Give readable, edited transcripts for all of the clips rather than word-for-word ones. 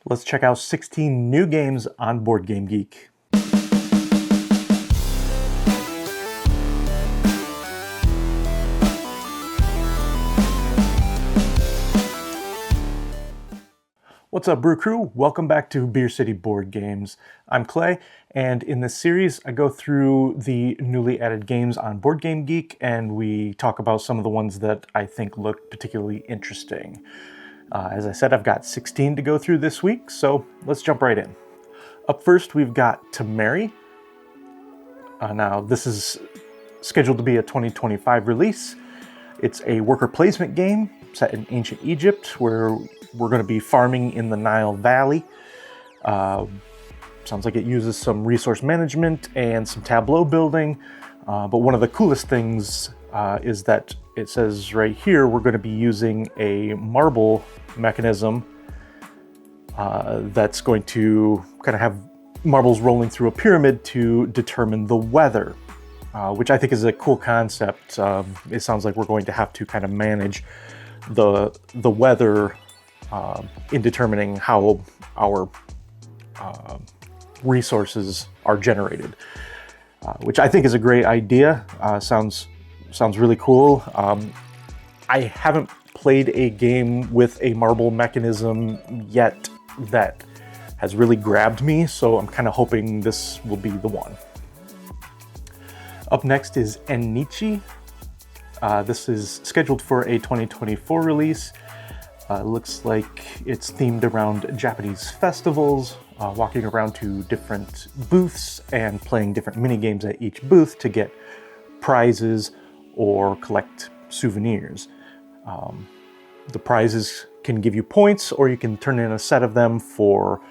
Let's check out 16 new games on BoardGameGeek. What's up, Brew Crew? Welcome back to Beer City Board Games. I'm Clay, and in this series I go through the newly added games on BoardGameGeek, and we talk about some of the ones that I think look particularly interesting. As I said, I've got 16 to go through this week, so let's jump right in. Up first, we've got Tameri. Now, this is scheduled to be a 2025 release. It's a worker placement game set in ancient Egypt where we're going to be farming in the Nile Valley. Sounds like it uses some resource management and some tableau building. But one of the coolest things is that it says right here we're going to be using a marble mechanism that's going to kind of have marbles rolling through a pyramid to determine the weather, which I think is a cool concept. It sounds like we're going to have to kind of manage the weather in determining how our resources are generated, which I think is a great idea. Sounds really cool. I haven't played a game with a marble mechanism yet that has really grabbed me, so I'm kind of hoping this will be the one. Up next is EN-NICHI. This is scheduled for a 2024 release. Looks like it's themed around Japanese festivals, walking around to different booths and playing different mini games at each booth to get prizes or collect souvenirs. The prizes can give you points, or you can turn in a set of them for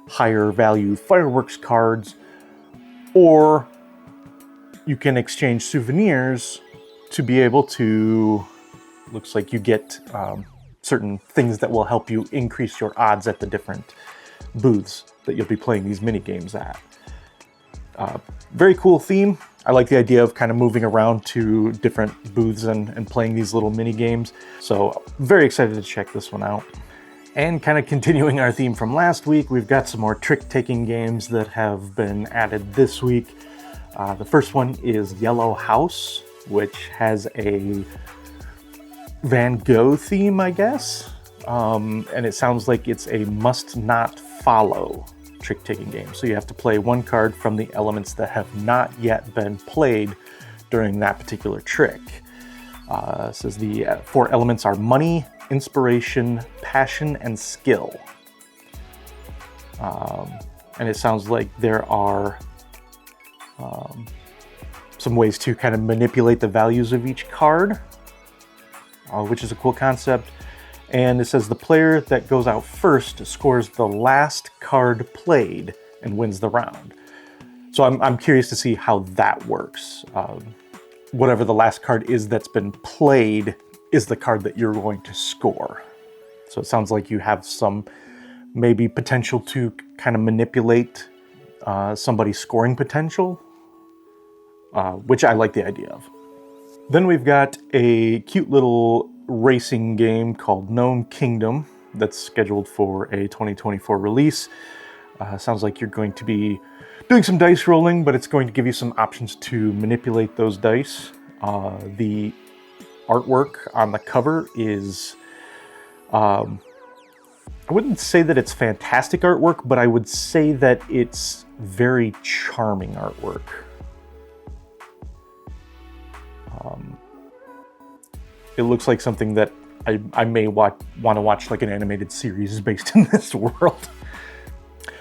higher value fireworks cards, or you can exchange souvenirs to be able to, looks like you get certain things that will help you increase your odds at the different booths that you'll be playing these mini games at. Very cool theme. I like the idea of kind of moving around to different booths and playing these little mini games. So very excited to check this one out. And kind of continuing our theme from last week, we've got some more trick-taking games that have been added this week. The first one is Yellow House, which has a Van Gogh theme, I guess. And it sounds like it's a must-not-follow trick-taking game. So you have to play one card from the elements that have not yet been played during that particular trick. It says the 4 elements are money, inspiration, passion, and skill. And it sounds like there are some ways to kind of manipulate the values of each card, which is a cool concept. And it says the player that goes out first scores the last card played and wins the round. So I'm curious to see how that works. Whatever the last card is that's been played is the card that you're going to score. So it sounds like you have some maybe potential to kind of manipulate somebody's scoring potential, which I like the idea of. Then we've got a cute little racing game called Gnome Kingdom that's scheduled for a 2024 release. Sounds like you're going to be doing some dice rolling, but it's going to give you some options to manipulate those dice. The artwork on the cover is, I wouldn't say that it's fantastic artwork, but I would say that it's very charming artwork. It looks like something that I may want to watch, like an animated series based in this world.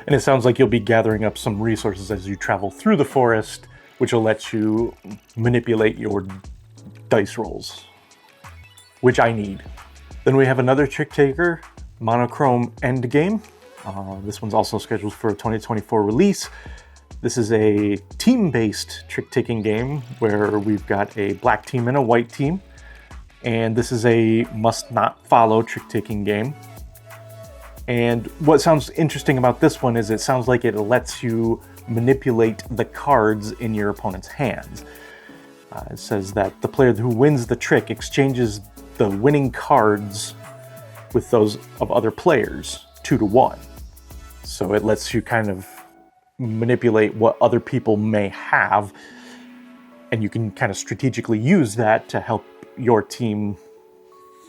And it sounds like you'll be gathering up some resources as you travel through the forest, which will let you manipulate your dice rolls, which I need. Then we have another trick taker, Monochrome Endgame. This one's also scheduled for a 2024 release. This is a team-based trick-taking game where we've got a black team and a white team. And this is a must-not-follow trick-taking game. And what sounds interesting about this one is it sounds like it lets you manipulate the cards in your opponent's hands. It says that the player who wins the trick exchanges the winning cards with those of other players, 2 to 1. So it lets you kind of manipulate what other people may have, and you can kind of strategically use that to help your team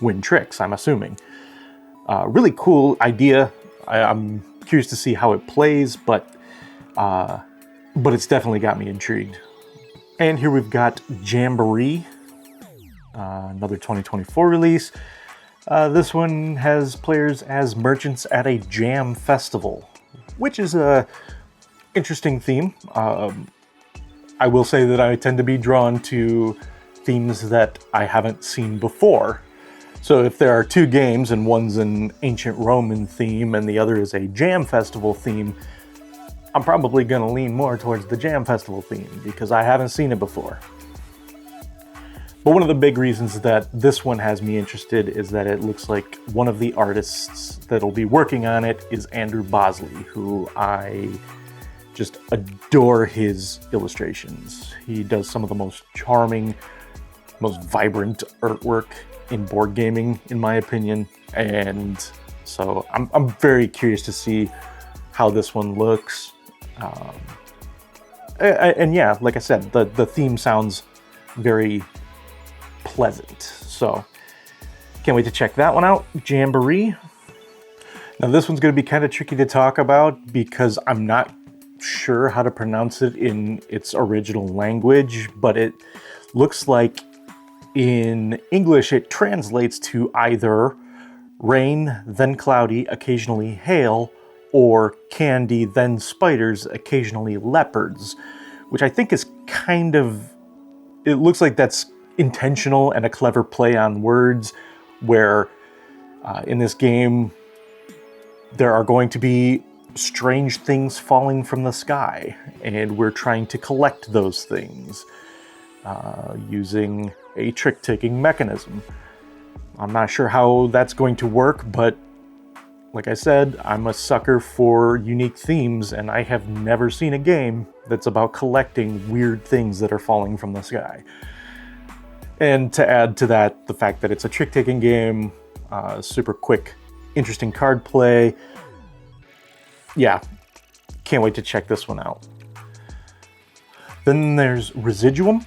win tricks, I'm assuming. Really cool idea. I'm curious to see how it plays, but it's definitely got me intrigued. And here we've got Jamboree, another 2024 release. This one has players as merchants at a jam festival, which is a interesting theme. I will say that I tend to be drawn to themes that I haven't seen before. So if there are two games and one's an ancient Roman theme and the other is a jam festival theme, I'm probably going to lean more towards the jam festival theme because I haven't seen it before. But one of the big reasons that this one has me interested is that it looks like one of the artists that'll be working on it is Andrew Bosley, who I just adore his illustrations. He does some of the most charming, most vibrant artwork in board gaming, in my opinion. And so I'm very curious to see how this one looks. And yeah, like I said, the theme sounds very pleasant. So can't wait to check that one out. Jamboree. Now this one's going to be kind of tricky to talk about because I'm not sure how to pronounce it in its original language, but it looks like in English it translates to either rain, then cloudy, occasionally hail, or candy, then spiders, occasionally leopards, which I think is kind of, it looks like that's intentional and a clever play on words, where in this game there are going to be strange things falling from the sky, and we're trying to collect those things using a trick-taking mechanism. I'm not sure how that's going to work, but like I said, I'm a sucker for unique themes, and I have never seen a game that's about collecting weird things that are falling from the sky. And to add to that, the fact that it's a trick-taking game, super quick, interesting card play. Yeah, can't wait to check this one out. Then there's Residuum,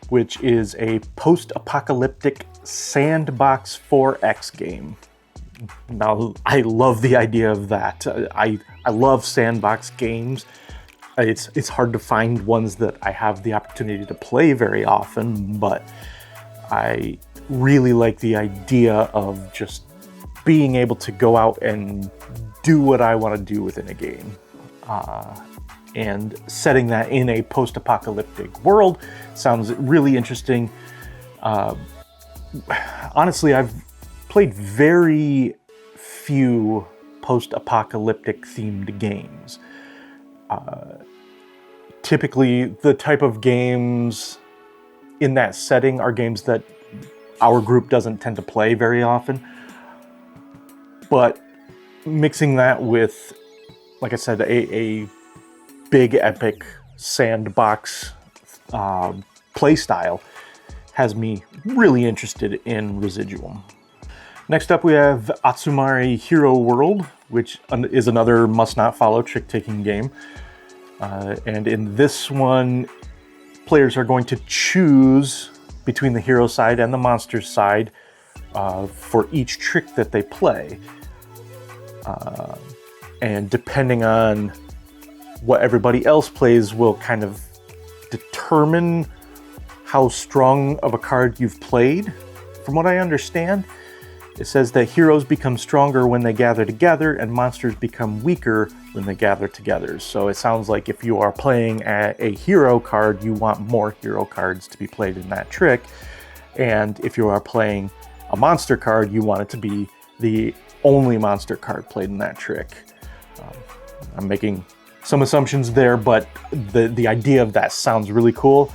which is a post-apocalyptic sandbox 4X game. Now, I love the idea of that. I love sandbox games. It's hard to find ones that I have the opportunity to play very often, but I really like the idea of just being able to go out and do what I want to do within a game. And setting that in a post-apocalyptic world sounds really interesting. Honestly, I've played very few post-apocalyptic themed games. Typically, the type of games in that setting are games that our group doesn't tend to play very often. But mixing that with, like I said, a big epic sandbox play style has me really interested in Residuum. Next up we have Atsumare Hero World, which is another must-not-follow trick-taking game. And in this one, players are going to choose between the hero side and the monster side for each trick that they play. And depending on what everybody else plays will kind of determine how strong of a card you've played. From what I understand, it says that heroes become stronger when they gather together and monsters become weaker when they gather together. So it sounds like if you are playing a hero card, you want more hero cards to be played in that trick. And if you are playing a monster card, you want it to be the only monster card played in that trick. I'm making some assumptions there, but the idea of that sounds really cool.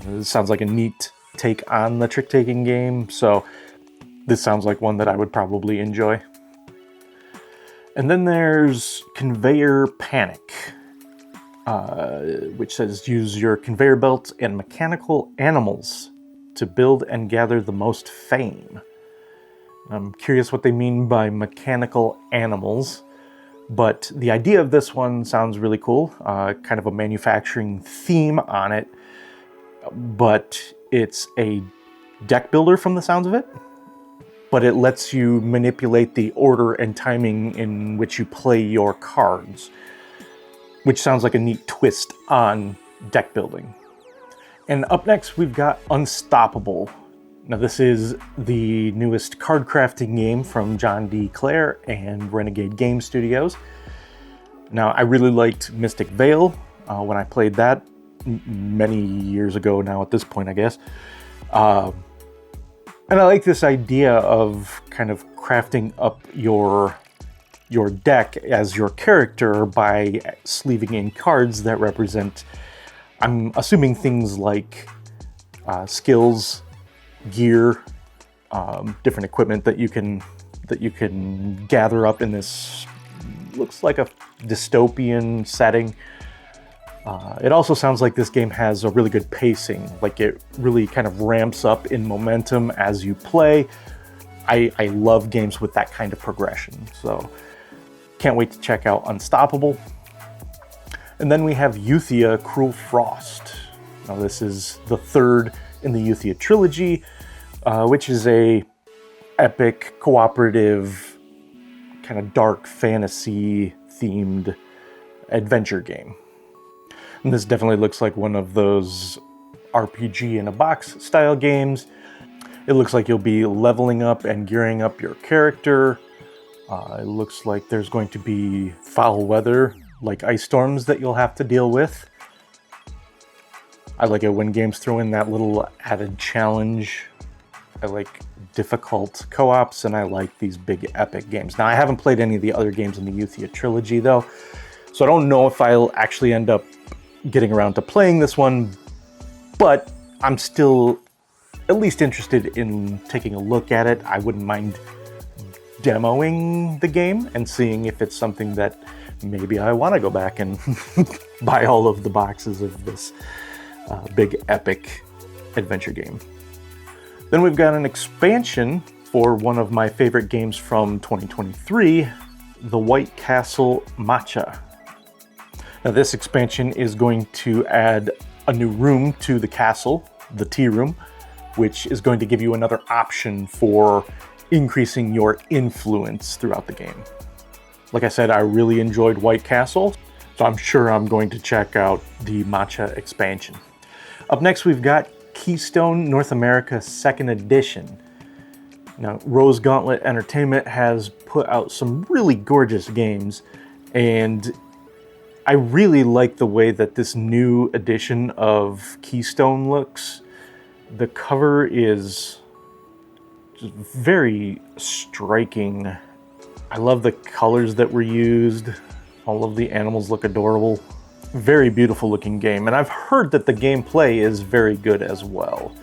It sounds like a neat take on the trick-taking game, so this sounds like one that I would probably enjoy. And then there's Conveyor Panic, which says use your conveyor belts and mechanical animals to build and gather the most fame. I'm curious what they mean by mechanical animals. But the idea of this one sounds really cool, kind of a manufacturing theme on it, but it's a deck builder from the sounds of it. But it lets you manipulate the order and timing in which you play your cards, which sounds like a neat twist on deck building. And up next, we've got Unstoppable. Now, this is the newest card crafting game from John D. Clare and Renegade Game Studios. Now, I really liked Mystic Vale when I played that many years ago now at this point, I guess. And I like this idea of kind of crafting up your deck as your character by sleeving in cards that represent, I'm assuming, things like skills, gear, different equipment that you can gather up in this, looks like a dystopian setting. It also sounds like this game has a really good pacing, like it really kind of ramps up in momentum as you play. I love games with that kind of progression, so can't wait to check out Unstoppable. And then we have Euthia Cruel Frost. Now, this is the third in the Euthia trilogy, which is a epic, cooperative, kind of dark fantasy themed adventure game. And this definitely looks like one of those RPG in a box style games. It looks like you'll be leveling up and gearing up your character. It looks like there's going to be foul weather, like ice storms, that you'll have to deal with. I like it when games throw in that little added challenge. I like difficult co-ops, and I like these big epic games. Now, I haven't played any of the other games in the Euthia trilogy, though, so I don't know if I'll actually end up getting around to playing this one, but I'm still at least interested in taking a look at it. I wouldn't mind demoing the game and seeing if it's something that maybe I want to go back and buy all of the boxes of this big epic adventure game. Then we've got an expansion for one of my favorite games from 2023, The White Castle Matcha. Now, this expansion is going to add a new room to the castle, the tea room, which is going to give you another option for increasing your influence throughout the game. Like I said, I really enjoyed White Castle, so I'm sure I'm going to check out the Matcha expansion. Up next, we've got Keystone North America 2nd Edition. Now, Rose Gauntlet Entertainment has put out some really gorgeous games, and I really like the way that this new edition of Keystone looks. The cover is just very striking. I love the colors that were used. All of the animals look adorable. Very beautiful looking game, and I've heard that the gameplay is very good as well.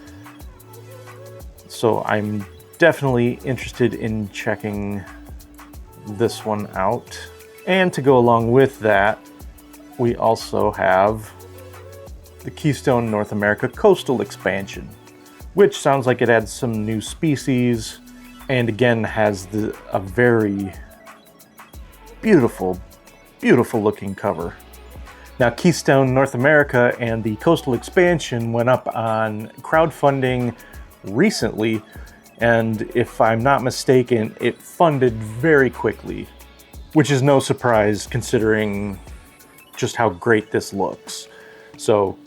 So I'm definitely interested in checking this one out. And to go along with that, we also have the Keystone North America Coastal expansion, which sounds like it adds some new species, and again has a very beautiful, beautiful looking cover. Now, Keystone North America and the Coastal expansion went up on crowdfunding recently, and if I'm not mistaken, it funded very quickly, which is no surprise considering just how great this looks. So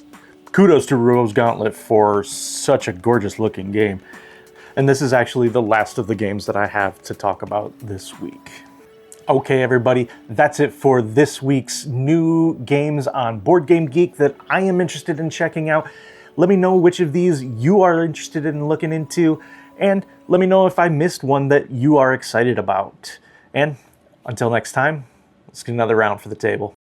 kudos to Rose Gauntlet for such a gorgeous looking game. And this is actually the last of the games that I have to talk about this week. Okay, everybody, that's it for this week's new games on Board Game Geek that I am interested in checking out. Let me know which of these you are interested in looking into, and let me know if I missed one that you are excited about. And until next time, let's get another round for the table.